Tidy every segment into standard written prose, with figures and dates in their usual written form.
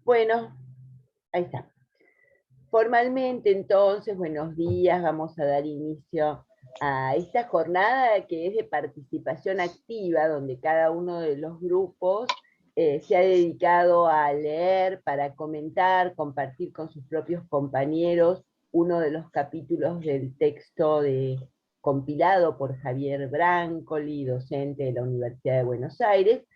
Bueno, ahí está. Formalmente, entonces, buenos días, vamos a dar inicio a esta jornada que es de participación activa, donde cada uno de los grupos se ha dedicado a leer, para comentar, compartir con sus propios compañeros uno de los capítulos del texto compilado por Javier Brancoli, docente de la Universidad de Buenos Aires,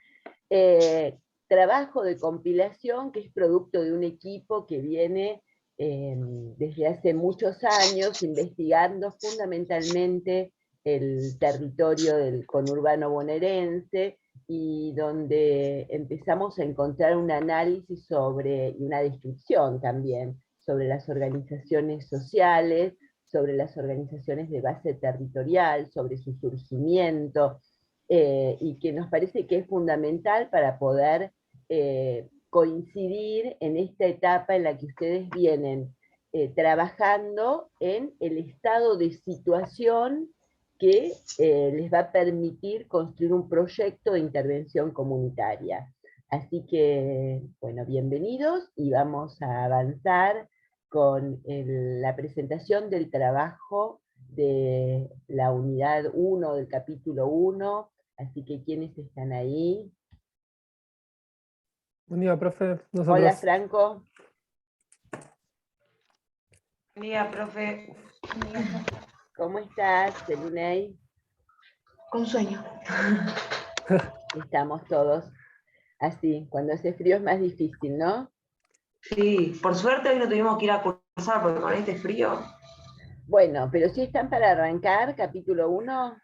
trabajo de compilación que es producto de un equipo que viene desde hace muchos años investigando fundamentalmente el territorio del conurbano bonaerense, y donde empezamos a encontrar un análisis y una descripción también sobre las organizaciones sociales, sobre las organizaciones de base territorial, sobre su surgimiento, y que nos parece que es fundamental para poder coincidir en esta etapa en la que ustedes vienen trabajando en el estado de situación que les va a permitir construir un proyecto de intervención comunitaria. Así que, bueno, bienvenidos, y vamos a avanzar con la presentación del trabajo de la unidad 1 del capítulo 1. Así que, ¿quiénes están ahí? Buen día, profe. Hola, Franco. Buen día, profe. ¿Cómo estás, Selinei? Con sueño. Estamos todos así. Cuando hace frío es más difícil, ¿no? Sí, por suerte hoy no tuvimos que ir a cursar porque con este frío. Bueno, pero si están para arrancar, capítulo 1.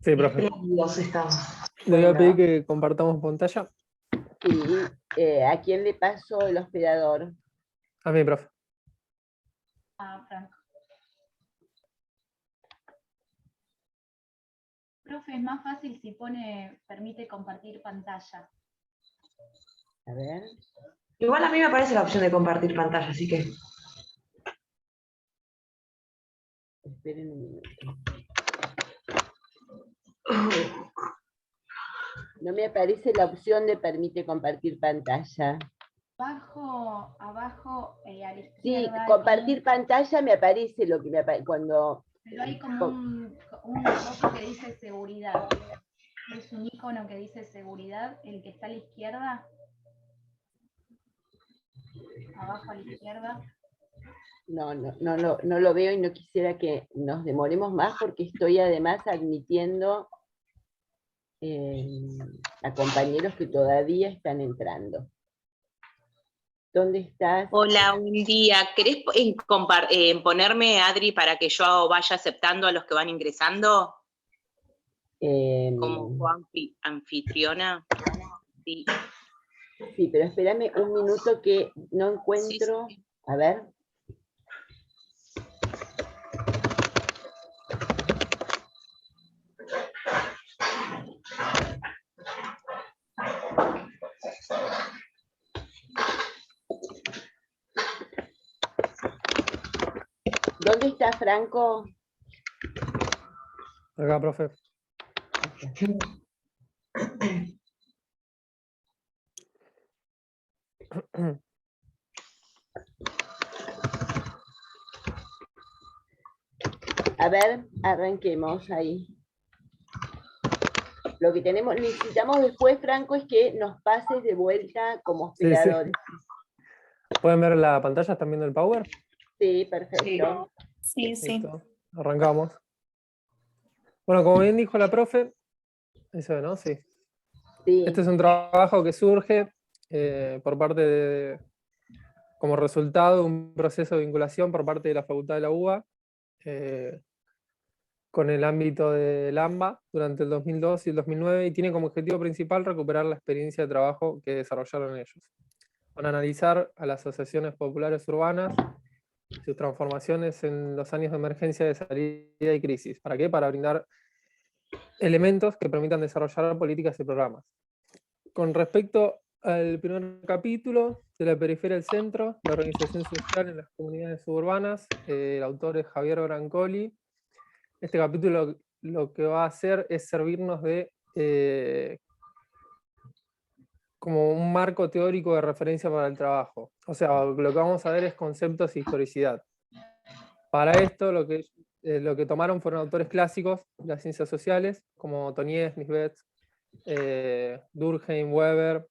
Sí, profe. Espléndidos estamos. Le voy a Bueno. pedir que compartamos pantalla. Sí, ¿a quién le paso el hospedador? A mí, profe. A Franco. Profe, es más fácil si permite compartir pantalla. A ver. Igual a mí me aparece la opción de compartir pantalla, así que. Esperen un minuto. No me aparece la opción de permite compartir pantalla. Abajo, a la Sí, izquierda. compartir pantalla me aparece lo que me aparece cuando... Pero hay como un coso que dice seguridad. Es un icono que dice seguridad, el que está a la izquierda. Abajo a la izquierda. No lo veo, y no quisiera que nos demoremos más porque estoy además admitiendo a compañeros que todavía están entrando. ¿Dónde estás? Hola, buen día. ¿Querés ponerme, Adri, para que yo vaya aceptando a los que van ingresando? Como anfitriona. Sí. Sí, pero espérame un minuto que no encuentro. Sí. A ver. ¿Dónde está Franco? Acá, profe. A ver, arranquemos ahí. Lo que necesitamos después, Franco, es que nos pases de vuelta como hospedadores. Sí. ¿Pueden ver la pantalla? ¿Están viendo el Power? Sí, perfecto. Sí. Listo. Arrancamos. Bueno, como bien dijo la profe, eso, ¿no? Sí. Sí. Este es un trabajo que surge como resultado de un proceso de vinculación por parte de la Facultad de la UBA con el ámbito del AMBA durante el 2002 y el 2009, y tiene como objetivo principal recuperar la experiencia de trabajo que desarrollaron ellos. Van a analizar a las asociaciones populares urbanas y sus transformaciones en los años de emergencia, de salida y crisis. ¿Para qué? Para brindar elementos que permitan desarrollar políticas y programas. Con respecto al primer capítulo, de la periferia al centro, la organización social en las comunidades suburbanas, el autor es Javier Brancoli. Este capítulo lo que va a hacer es servirnos de como un marco teórico de referencia para el trabajo. O sea, lo que vamos a ver es conceptos e historicidad. Para esto, lo que tomaron fueron autores clásicos de las ciencias sociales, como Tonies, Nisbet, Durkheim, Weber.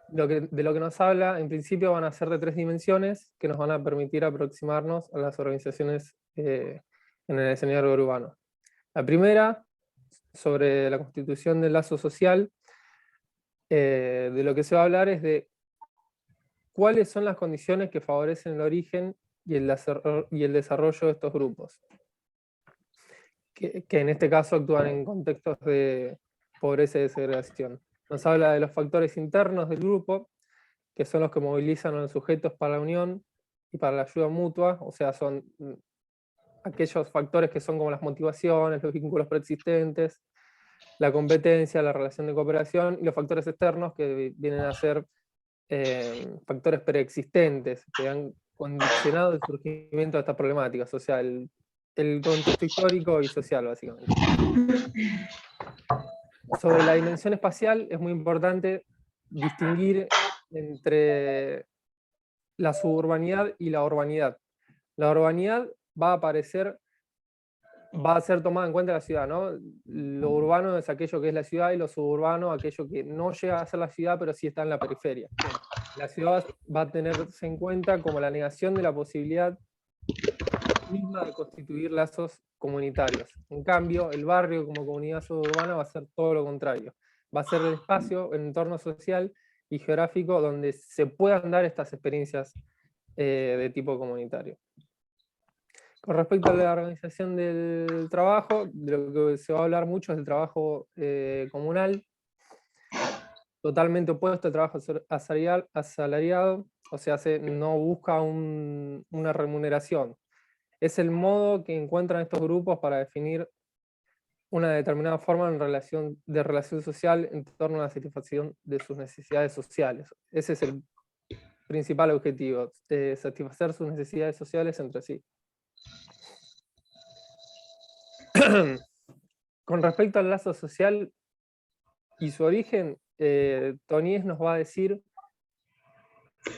De lo que nos habla, en principio, van a ser de 3 dimensiones que nos van a permitir aproximarnos a las organizaciones en el escenario urbano. La primera, sobre la constitución del lazo social, de lo que se va a hablar es de cuáles son las condiciones que favorecen el origen y el desarrollo de estos grupos, que en este caso actúan en contextos de pobreza y desegregación. Nos habla de los factores internos del grupo, que son los que movilizan a los sujetos para la unión y para la ayuda mutua, o sea, son aquellos factores que son como las motivaciones, los vínculos preexistentes, la competencia, la relación de cooperación, y los factores externos que vienen a ser factores preexistentes, que han condicionado el surgimiento de estas problemáticas, o sea, el contexto histórico y social, básicamente. Sobre la dimensión espacial es muy importante distinguir entre la suburbanidad y la urbanidad. La urbanidad va a ser tomada en cuenta en la ciudad, ¿no? Lo urbano es aquello que es la ciudad y lo suburbano aquello que no llega a ser la ciudad, pero sí está en la periferia. La ciudad va a tenerse en cuenta como la negación de la posibilidad misma de constituir lazos comunitarios. En cambio, el barrio como comunidad suburbana va a ser todo lo contrario. Va a ser el espacio, el entorno social y geográfico donde se puedan dar estas experiencias de tipo comunitario. Con respecto a la organización del trabajo, de lo que se va a hablar mucho es del trabajo comunal, totalmente opuesto al trabajo asalariado, o sea, no busca una remuneración. Es el modo que encuentran estos grupos para definir una determinada forma de relación social en torno a la satisfacción de sus necesidades sociales. Ese es el principal objetivo, satisfacer sus necesidades sociales entre sí. Con respecto al lazo social y su origen, Tonies nos va a decir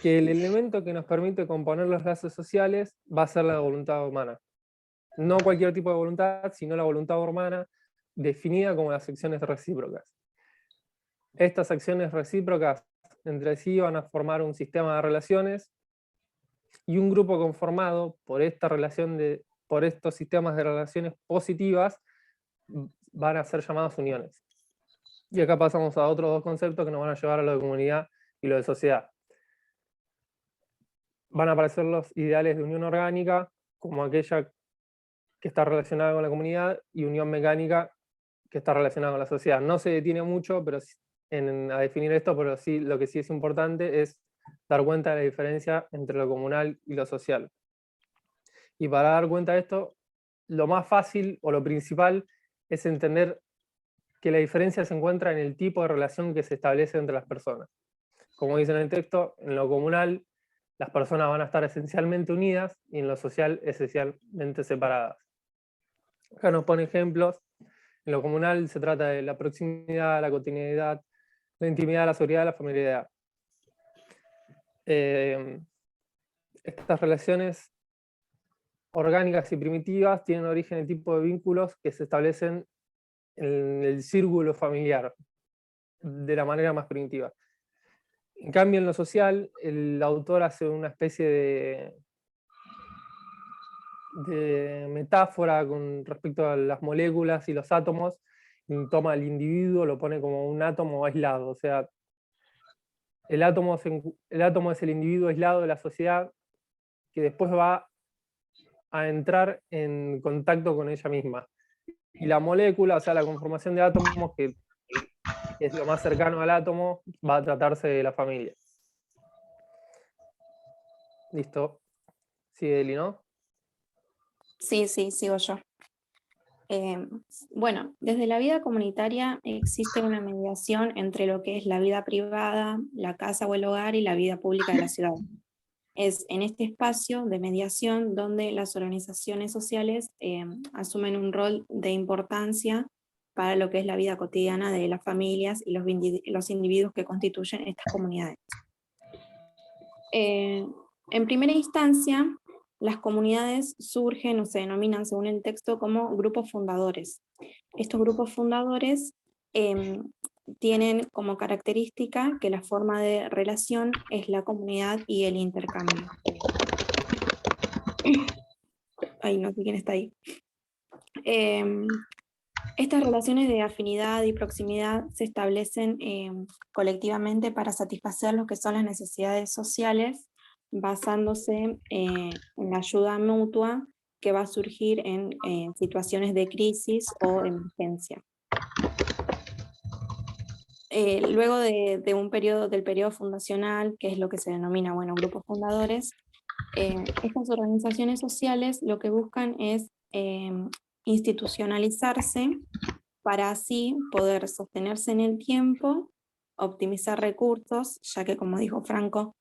que el elemento que nos permite componer los lazos sociales va a ser la voluntad humana. No cualquier tipo de voluntad, sino la voluntad humana definida como las acciones recíprocas. Estas acciones recíprocas entre sí van a formar un sistema de relaciones, y un grupo conformado por estos sistemas de relaciones positivas van a ser llamadas uniones. Y acá pasamos a otros 2 conceptos que nos van a llevar a lo de comunidad y lo de sociedad. Van a aparecer los ideales de unión orgánica, como aquella que está relacionada con la comunidad, y unión mecánica, que está relacionada con la sociedad. No se detiene mucho a definir esto, pero sí, lo que sí es importante es dar cuenta de la diferencia entre lo comunal y lo social. Y para dar cuenta de esto, lo más fácil o lo principal es entender que la diferencia se encuentra en el tipo de relación que se establece entre las personas. Como dice en el texto, en lo comunal las personas van a estar esencialmente unidas y en lo social esencialmente separadas. Acá nos pone ejemplos. En lo comunal se trata de la proximidad, la continuidad, la intimidad, la seguridad, la familiaridad. Estas relaciones orgánicas y primitivas tienen origen en el tipo de vínculos que se establecen en el círculo familiar, de la manera más primitiva. En cambio, en lo social, el autor hace una especie de metáfora con respecto a las moléculas y los átomos, y toma al individuo, lo pone como un átomo aislado, o sea, el átomo es el individuo aislado de la sociedad que después va a entrar en contacto con ella misma. Y la molécula, o sea, la conformación de átomos, que es lo más cercano al átomo, va a tratarse de la familia. Listo. Sigue Eli, ¿no? Sí, sigo yo. Bueno, desde la vida comunitaria existe una mediación entre lo que es la vida privada, la casa o el hogar y la vida pública de la ciudad. Es en este espacio de mediación donde las organizaciones sociales asumen un rol de importancia para lo que es la vida cotidiana de las familias y los individuos que constituyen estas comunidades. En primera instancia, las comunidades surgen o se denominan, según el texto, como grupos fundadores. Estos grupos fundadores tienen como característica que la forma de relación es la comunidad y el intercambio. Ay, no sé quién está ahí. Estas relaciones de afinidad y proximidad se establecen colectivamente para satisfacer lo que son las necesidades sociales, basándose en la ayuda mutua que va a surgir en situaciones de crisis o emergencia. Luego del periodo fundacional, que es lo que se denomina, bueno, grupos fundadores, estas organizaciones sociales lo que buscan es institucionalizarse para así poder sostenerse en el tiempo, optimizar recursos, ya que, como dijo Franco,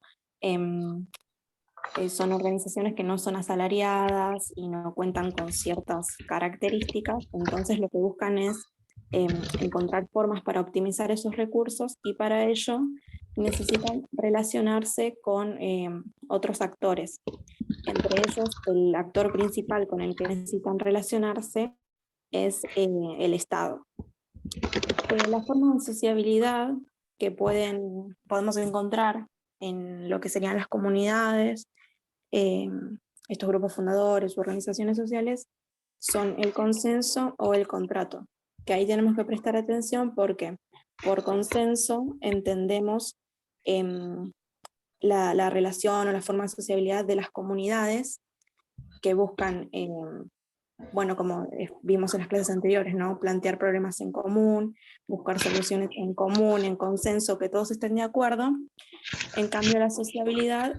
son organizaciones que no son asalariadas y no cuentan con ciertas características, entonces lo que buscan es encontrar formas para optimizar esos recursos, y para ello necesitan relacionarse con otros actores. Entre ellos, el actor principal con el que necesitan relacionarse es el Estado. Las formas de sociabilidad que podemos encontrar en lo que serían las comunidades, estos grupos fundadores u organizaciones sociales, son el consenso o el contrato, que ahí tenemos que prestar atención porque por consenso entendemos la relación o la forma de sociabilidad de las comunidades que buscan, bueno, como vimos en las clases anteriores, ¿no? Plantear problemas en común, buscar soluciones en común, en consenso, que todos estén de acuerdo. En cambio, la sociabilidad,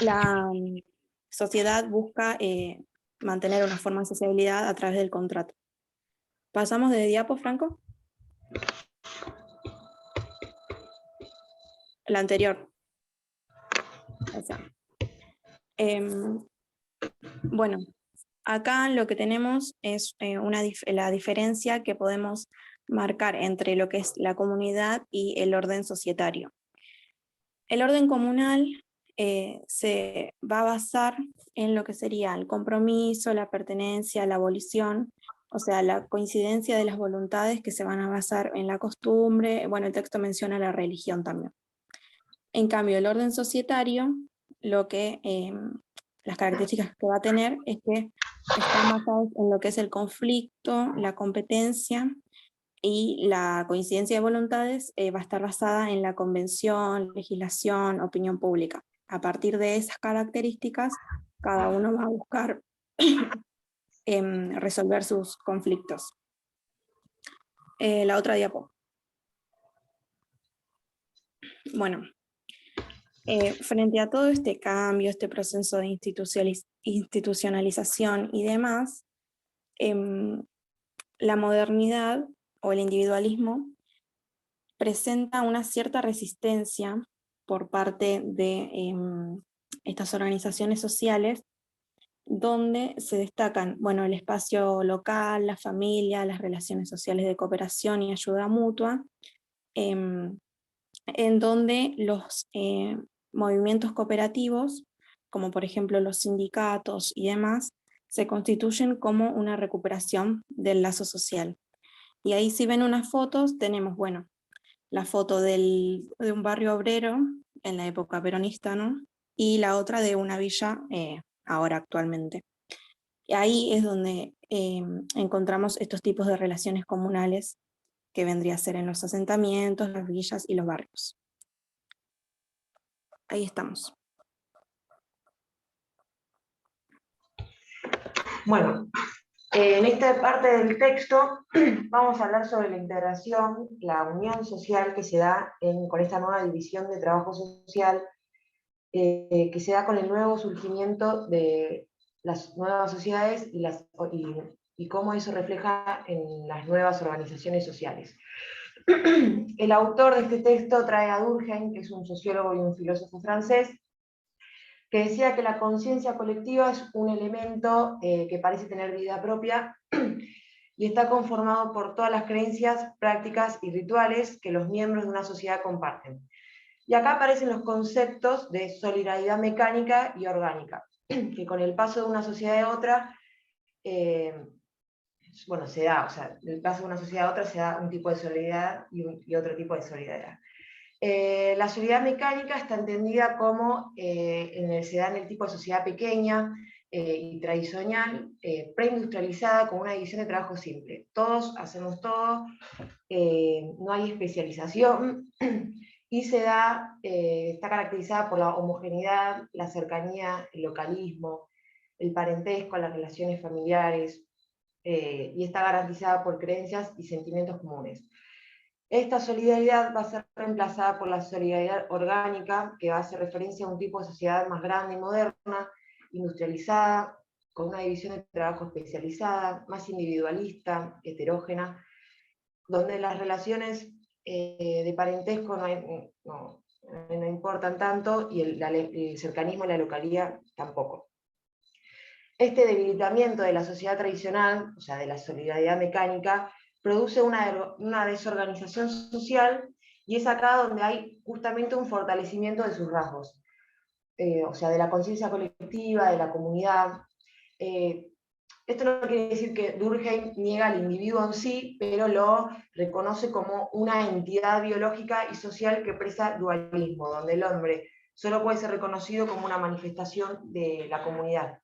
la sociedad busca mantener una forma de sociabilidad a través del contrato. ¿Pasamos de diapo, Franco? La anterior. O sea, bueno, acá lo que tenemos es la diferencia que podemos marcar entre lo que es la comunidad y el orden societario. El orden comunal se va a basar en lo que sería el compromiso, la pertenencia, la abolición, o sea, la coincidencia de las voluntades que se van a basar en la costumbre. Bueno, el texto menciona la religión también. En cambio, el orden societario, las características que va a tener es que están basados en lo que es el conflicto, la competencia, y la coincidencia de voluntades va a estar basada en la convención, legislación, opinión pública. A partir de esas características, cada uno va a buscar resolver sus conflictos. La otra diapo. Bueno, frente a todo este cambio, este proceso de institucionalización y demás, la modernidad o el individualismo presenta una cierta resistencia por parte de estas organizaciones sociales, donde se destacan, bueno, el espacio local, la familia, las relaciones sociales de cooperación y ayuda mutua, en donde los movimientos cooperativos, como por ejemplo los sindicatos y demás, se constituyen como una recuperación del lazo social. Y ahí, si ven unas fotos, tenemos, bueno, la foto de un barrio obrero en la época peronista, ¿no? Y la otra de una villa ahora actualmente. Y ahí es donde encontramos estos tipos de relaciones comunales que vendría a ser en los asentamientos, las villas y los barrios. Ahí estamos. Bueno, en esta parte del texto vamos a hablar sobre la integración, la unión social que se da con esta nueva división de trabajo social, que se da con el nuevo surgimiento de las nuevas sociedades y cómo eso refleja en las nuevas organizaciones sociales. El autor de este texto trae a Durkheim, que es un sociólogo y un filósofo francés, que decía que la conciencia colectiva es un elemento que parece tener vida propia, y está conformado por todas las creencias, prácticas y rituales que los miembros de una sociedad comparten. Y acá aparecen los conceptos de solidaridad mecánica y orgánica, que con el paso de una sociedad a otra, bueno, se da, o sea, del paso de una sociedad a otra se da un tipo de solidaridad y otro tipo de solidaridad. La solidaridad mecánica está entendida como se da en el tipo de sociedad pequeña y tradicional, preindustrializada, con una división de trabajo simple. Todos hacemos todo, no hay especialización, y está caracterizada por la homogeneidad, la cercanía, el localismo, el parentesco, las relaciones familiares, y está garantizada por creencias y sentimientos comunes. Esta solidaridad va a ser reemplazada por la solidaridad orgánica, que va a hacer referencia a un tipo de sociedad más grande y moderna, industrializada, con una división de trabajo especializada, más individualista, heterógena, donde las relaciones de parentesco no importan tanto, y el cercanismo y la localidad tampoco. Este debilitamiento de la sociedad tradicional, o sea, de la solidaridad mecánica, produce una desorganización social, y es acá donde hay justamente un fortalecimiento de sus rasgos, o sea, de la conciencia colectiva, de la comunidad. Esto no quiere decir que Durkheim niega al individuo en sí, pero lo reconoce como una entidad biológica y social que expresa dualismo, donde el hombre solo puede ser reconocido como una manifestación de la comunidad.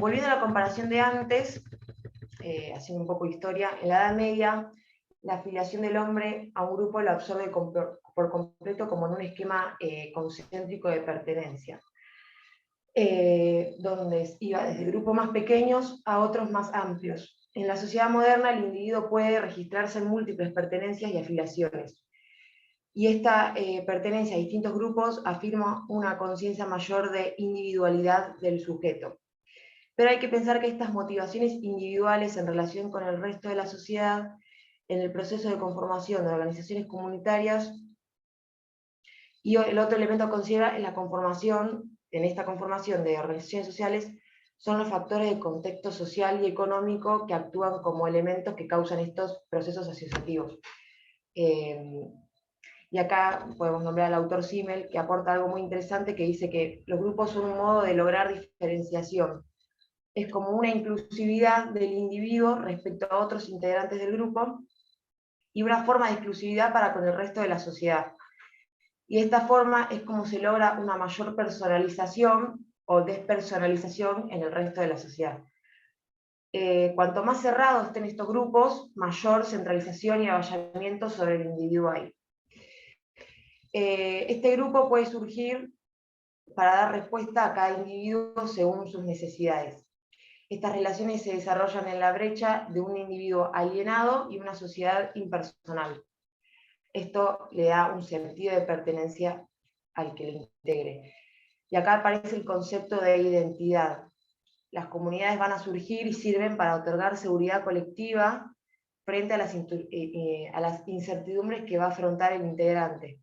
Volviendo a la comparación de antes, haciendo un poco de historia, en la Edad Media, la afiliación del hombre a un grupo lo absorbe por completo como en un esquema concéntrico de pertenencia, donde iba desde grupos más pequeños a otros más amplios. En la sociedad moderna, el individuo puede registrarse en múltiples pertenencias y afiliaciones, y esta pertenencia a distintos grupos afirma una conciencia mayor de individualidad del sujeto. Pero hay que pensar que estas motivaciones individuales en relación con el resto de la sociedad, en el proceso de conformación de organizaciones comunitarias, y el otro elemento a considerar en esta conformación de organizaciones sociales, son los factores de contexto social y económico que actúan como elementos que causan estos procesos asociativos. Y acá podemos nombrar al autor Simmel, que aporta algo muy interesante, que dice que los grupos son un modo de lograr diferenciación. Es como una inclusividad del individuo respecto a otros integrantes del grupo, y una forma de exclusividad para con el resto de la sociedad. Y de esta forma es como se logra una mayor personalización o despersonalización en el resto de la sociedad. Cuanto más cerrados estén estos grupos, mayor centralización y avallamiento sobre el individuo hay. Este grupo puede surgir para dar respuesta a cada individuo según sus necesidades. Estas relaciones se desarrollan en la brecha de un individuo alienado y una sociedad impersonal. Esto le da un sentido de pertenencia al que le integre. Y acá aparece el concepto de identidad. Las comunidades van a surgir y sirven para otorgar seguridad colectiva frente a las incertidumbres que va a afrontar el integrante.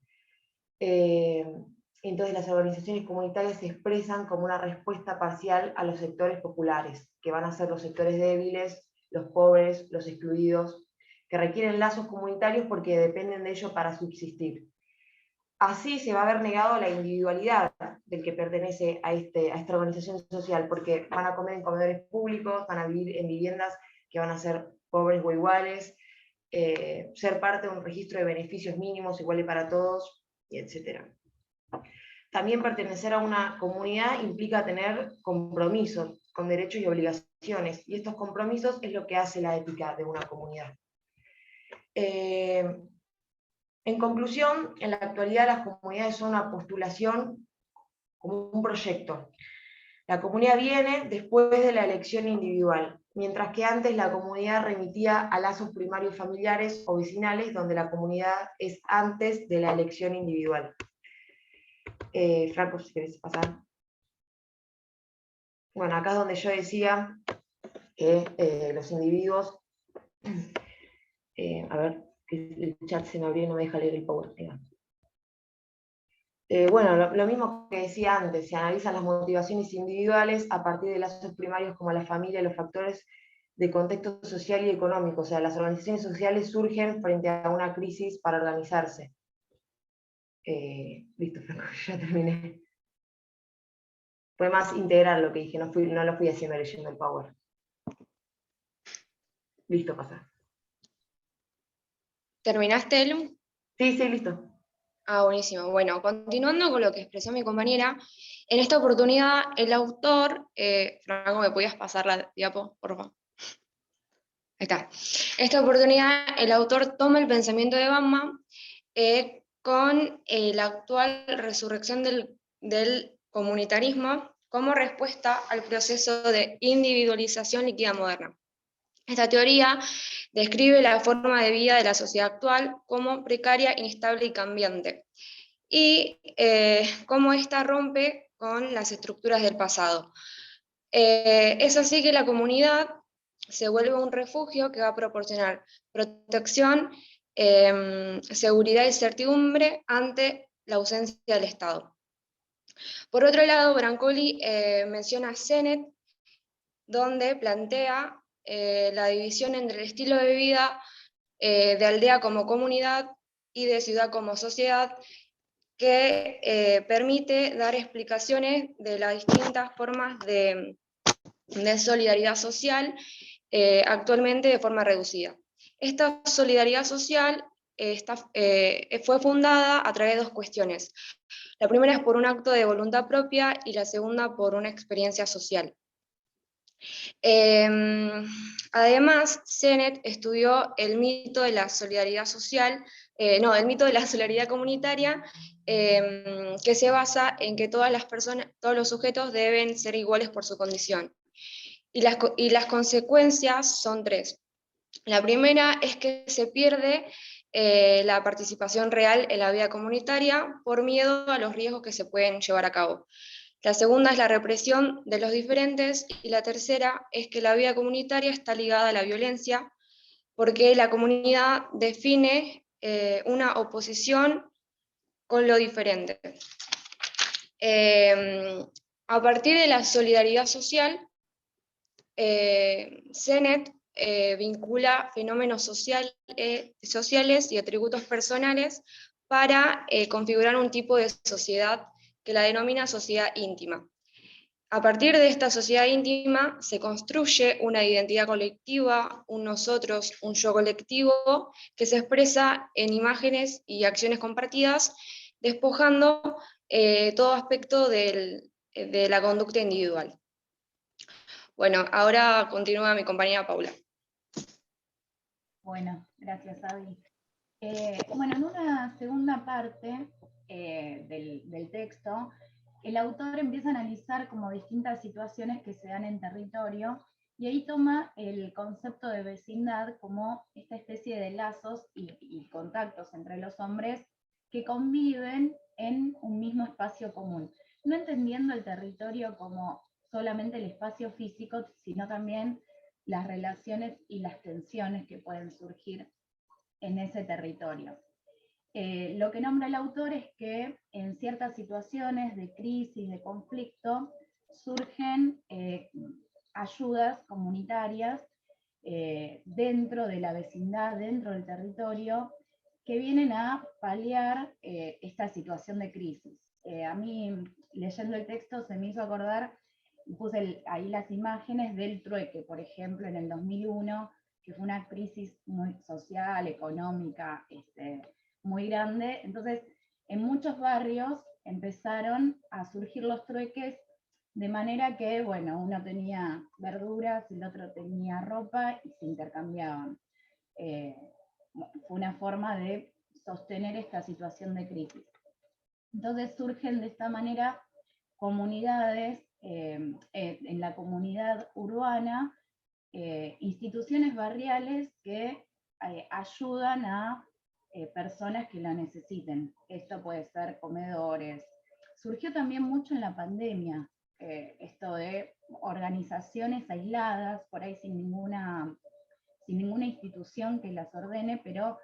Entonces las organizaciones comunitarias se expresan como una respuesta parcial a los sectores populares, que van a ser los sectores débiles, los pobres, los excluidos, que requieren lazos comunitarios porque dependen de ellos para subsistir. Así se va a ver negado la individualidad del que pertenece a esta organización social, porque van a comer en comedores públicos, van a vivir en viviendas que van a ser pobres o iguales, ser parte de un registro de beneficios mínimos iguales para todos, etc. También pertenecer a una comunidad implica tener compromisos con derechos y obligaciones, y estos compromisos es lo que hace la ética de una comunidad. En conclusión, en la actualidad las comunidades son una postulación como un proyecto. La comunidad viene después de la elección individual, mientras que antes la comunidad remitía a lazos primarios familiares o vecinales, donde la comunidad es antes de la elección individual. Franco, si querés pasar. Bueno, acá es donde yo decía que los individuos... a ver, el chat se me abrió y no me deja leer el power. Bueno, lo mismo que decía antes, se analizan las motivaciones individuales a partir de lazos primarios como la familia y los factores de contexto social y económico, o sea, las organizaciones sociales surgen frente a una crisis para organizarse. Listo, Franco, ya terminé. Fue más integral lo que dije, no lo fui haciendo leyendo el Power. Listo, pasa. ¿Terminaste, Elu? Sí, listo. Ah, buenísimo. Bueno, continuando con lo que expresó mi compañera, en esta oportunidad el autor, Franco, ¿me podías pasar la diapo, por favor? Ahí está. Esta oportunidad el autor toma el pensamiento de Bauman con la actual resurrección del comunitarismo como respuesta al proceso de individualización líquida moderna. Esta teoría describe la forma de vida de la sociedad actual como precaria, inestable y cambiante, y cómo ésta rompe con las estructuras del pasado. Es así que la comunidad se vuelve un refugio que va a proporcionar protección, seguridad y certidumbre ante la ausencia del Estado. Por otro lado, Brancoli menciona a Sennett, donde plantea la división entre el estilo de vida de aldea como comunidad y de ciudad como sociedad, que permite dar explicaciones de las distintas formas de solidaridad social, actualmente de forma reducida. Esta solidaridad social fue fundada a través de dos cuestiones. La primera es por un acto de voluntad propia y la segunda por una experiencia social. Además, Sennett estudió el mito de la solidaridad social, el mito de la solidaridad comunitaria, que se basa en que todas las personas, todos los sujetos deben ser iguales por su condición. Y las consecuencias son tres. La primera es que se pierde la participación real en la vida comunitaria por miedo a los riesgos que se pueden llevar a cabo. La segunda es la represión de los diferentes, y la tercera es que la vida comunitaria está ligada a la violencia, porque la comunidad define una oposición con lo diferente. A partir de la solidaridad social, Sennett vincula fenómenos sociales y atributos personales para configurar un tipo de sociedad que la denomina sociedad íntima. A partir de esta sociedad íntima se construye una identidad colectiva, un nosotros, un yo colectivo, que se expresa en imágenes y acciones compartidas, despojando todo aspecto de la conducta individual. Bueno, ahora continúa mi compañera Paula. Bueno, gracias, Abby. Bueno, en una segunda parte del texto, el autor empieza a analizar como distintas situaciones que se dan en territorio, y ahí toma el concepto de vecindad como esta especie de lazos y contactos entre los hombres que conviven en un mismo espacio común, no entendiendo el territorio como solamente el espacio físico, sino también las relaciones y las tensiones que pueden surgir en ese territorio. Lo que nombra el autor es que en ciertas situaciones de crisis, de conflicto, surgen ayudas comunitarias dentro de la vecindad, dentro del territorio, que vienen a paliar esta situación de crisis. A mí, leyendo el texto, se me hizo acordar, puse ahí las imágenes del trueque, por ejemplo, en el 2001, que fue una crisis muy social, económica, muy grande. Entonces, en muchos barrios empezaron a surgir los trueques de manera que, bueno, uno tenía verduras, el otro tenía ropa y se intercambiaban. Fue una forma de sostener esta situación de crisis. Entonces surgen de esta manera comunidades, en la comunidad urbana, instituciones barriales que ayudan a personas que la necesiten. Esto puede ser comedores. Surgió también mucho en la pandemia, esto de organizaciones aisladas, por ahí sin ninguna institución que las ordene, pero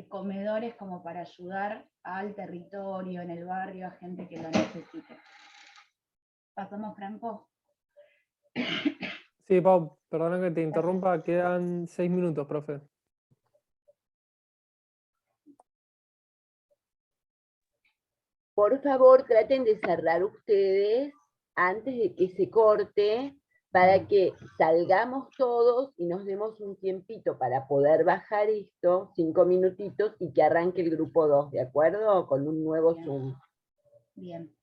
comedores como para ayudar al territorio, en el barrio, a gente que lo necesite. ¿Pasamos, Franco? Sí, Pau, perdona que te interrumpa, quedan 6 minutos, profe. Por favor, traten de cerrar ustedes antes de que se corte, para que salgamos todos y nos demos un tiempito para poder bajar esto, 5 minutitos, y que arranque el grupo 2, ¿de acuerdo? Con un nuevo Bien. Zoom. Bien.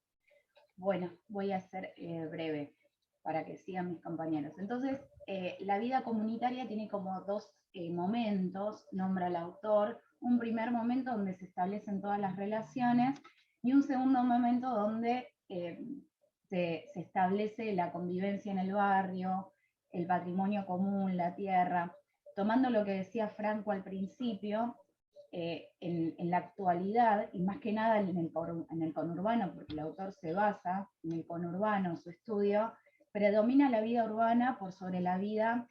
Bueno, voy a ser breve para que sigan mis compañeros. Entonces, la vida comunitaria tiene como dos momentos, nombra el autor, un primer momento donde se establecen todas las relaciones y un segundo momento donde se establece la convivencia en el barrio, el patrimonio común, la tierra. Tomando lo que decía Franco al principio, en la actualidad, y más que nada en el conurbano, porque el autor se basa en el conurbano, su estudio, predomina la vida urbana por sobre la vida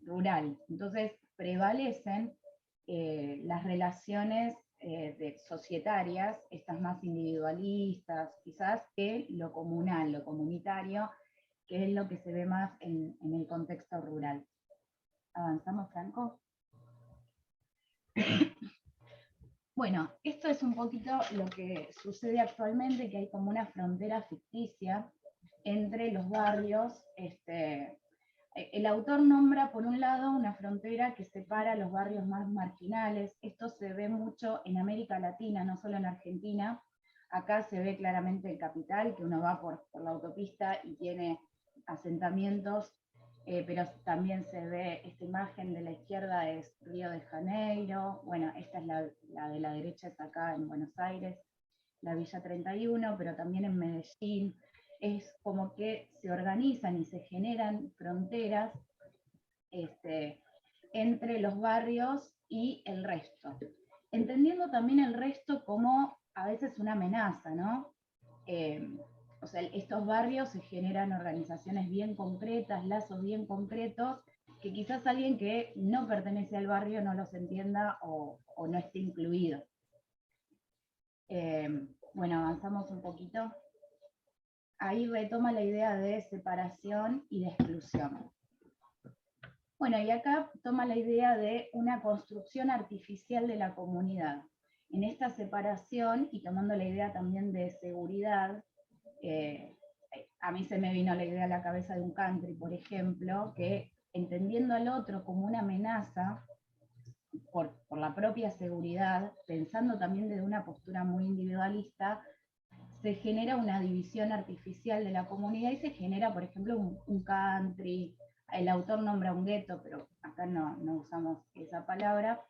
rural. Entonces prevalecen las relaciones societarias, estas más individualistas, quizás, que lo comunal, lo comunitario, que es lo que se ve más en el contexto rural. ¿Avanzamos, Franco? Bueno, esto es un poquito lo que sucede actualmente, que hay como una frontera ficticia entre los barrios. El autor nombra, por un lado, una frontera que separa los barrios más marginales. Esto se ve mucho en América Latina, no solo en Argentina. Acá se ve claramente en Capital, que uno va por la autopista y tiene asentamientos, pero también se ve, esta imagen de la izquierda es Río de Janeiro, bueno, esta es la de la derecha, es acá en Buenos Aires, la Villa 31, pero también en Medellín. Es como que se organizan y se generan fronteras entre los barrios y el resto, entendiendo también el resto como a veces una amenaza, ¿no? O sea, estos barrios se generan organizaciones bien concretas, lazos bien concretos, que quizás alguien que no pertenece al barrio no los entienda o no esté incluido. Bueno, avanzamos un poquito. Ahí retoma la idea de separación y de exclusión. Bueno, y acá toma la idea de una construcción artificial de la comunidad. En esta separación, y tomando la idea también de seguridad, a mí se me vino la idea a la cabeza de un country, por ejemplo, que entendiendo al otro como una amenaza por la propia seguridad, pensando también desde una postura muy individualista, se genera una división artificial de la comunidad y se genera, por ejemplo, un country. El autor nombra un gueto, pero acá no usamos esa palabra,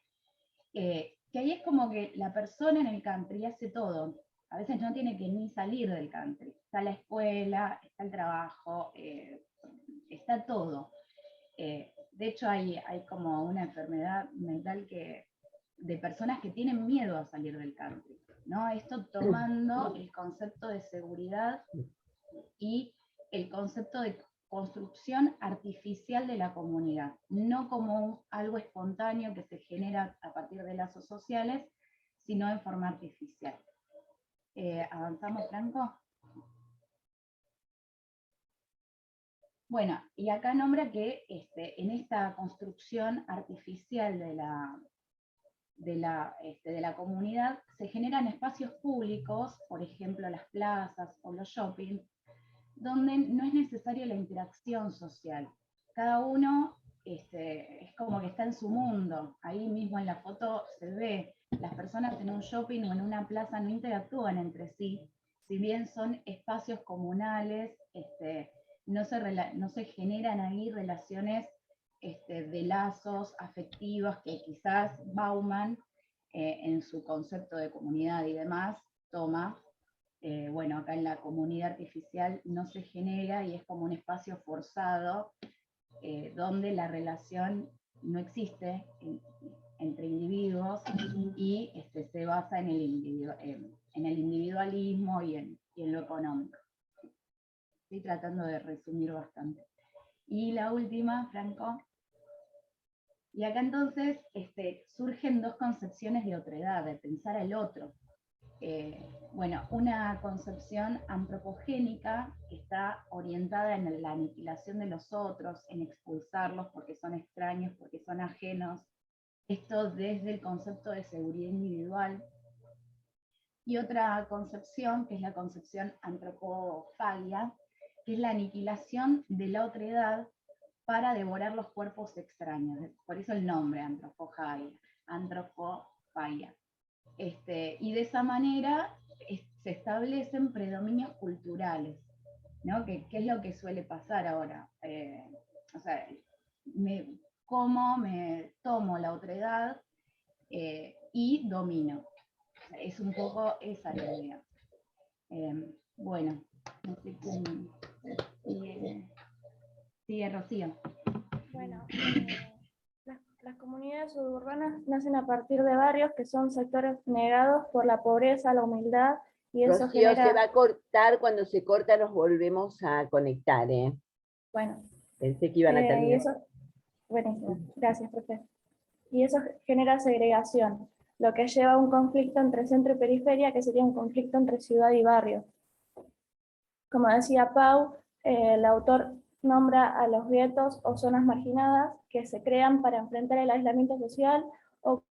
que ahí es como que la persona en el country hace todo. A veces no tiene que ni salir del country. Está la escuela, está el trabajo, está todo. De hecho, hay como una enfermedad mental de personas que tienen miedo a salir del country, ¿no? Esto tomando el concepto de seguridad y el concepto de construcción artificial de la comunidad, no como algo espontáneo que se genera a partir de lazos sociales, sino en forma artificial. ¿Avanzamos, Franco? Bueno, y acá nombra que en esta construcción artificial de la comunidad se generan espacios públicos, por ejemplo las plazas o los shoppings, donde no es necesaria la interacción social. Cada uno es como que está en su mundo. Ahí mismo en la foto se ve, las personas en un shopping o en una plaza no interactúan entre sí, si bien son espacios comunales, no se generan ahí relaciones de lazos afectivos que quizás Bauman, en su concepto de comunidad y demás, toma. Bueno, acá en la comunidad artificial no se genera y es como un espacio forzado donde la relación no existe entre individuos y se basa en el individualismo y en lo económico. Estoy tratando de resumir bastante. Y la última, Franco. Y acá entonces surgen dos concepciones de otredad, de pensar al otro. bueno, una concepción antropogénica que está orientada en la aniquilación de los otros, en expulsarlos porque son extraños, porque son ajenos, esto desde el concepto de seguridad individual. Y otra concepción, que es la concepción antropofagia, que es la aniquilación de la otredad para devorar los cuerpos extraños. Por eso el nombre, antropofagia. Y de esa manera se establecen predominios culturales, ¿no? ¿Qué es lo que suele pasar ahora? O sea, me tomo la otredad y domino. Es un poco esa la idea. Bueno, no sé quién sigue Rocío. Bueno, las comunidades suburbanas nacen a partir de barrios que son sectores negados por la pobreza, la humildad, y eso Rocío, genera... se va a cortar, cuando se corta nos volvemos a conectar, ¿eh? Bueno, Pensé que iban a y terminar. eso, buenísimo, gracias, profe. Y eso genera segregación, lo que lleva a un conflicto entre centro y periferia, que sería un conflicto entre ciudad y barrio. Como decía Pau, el autor nombra a los guetos o zonas marginadas que se crean para enfrentar el aislamiento social o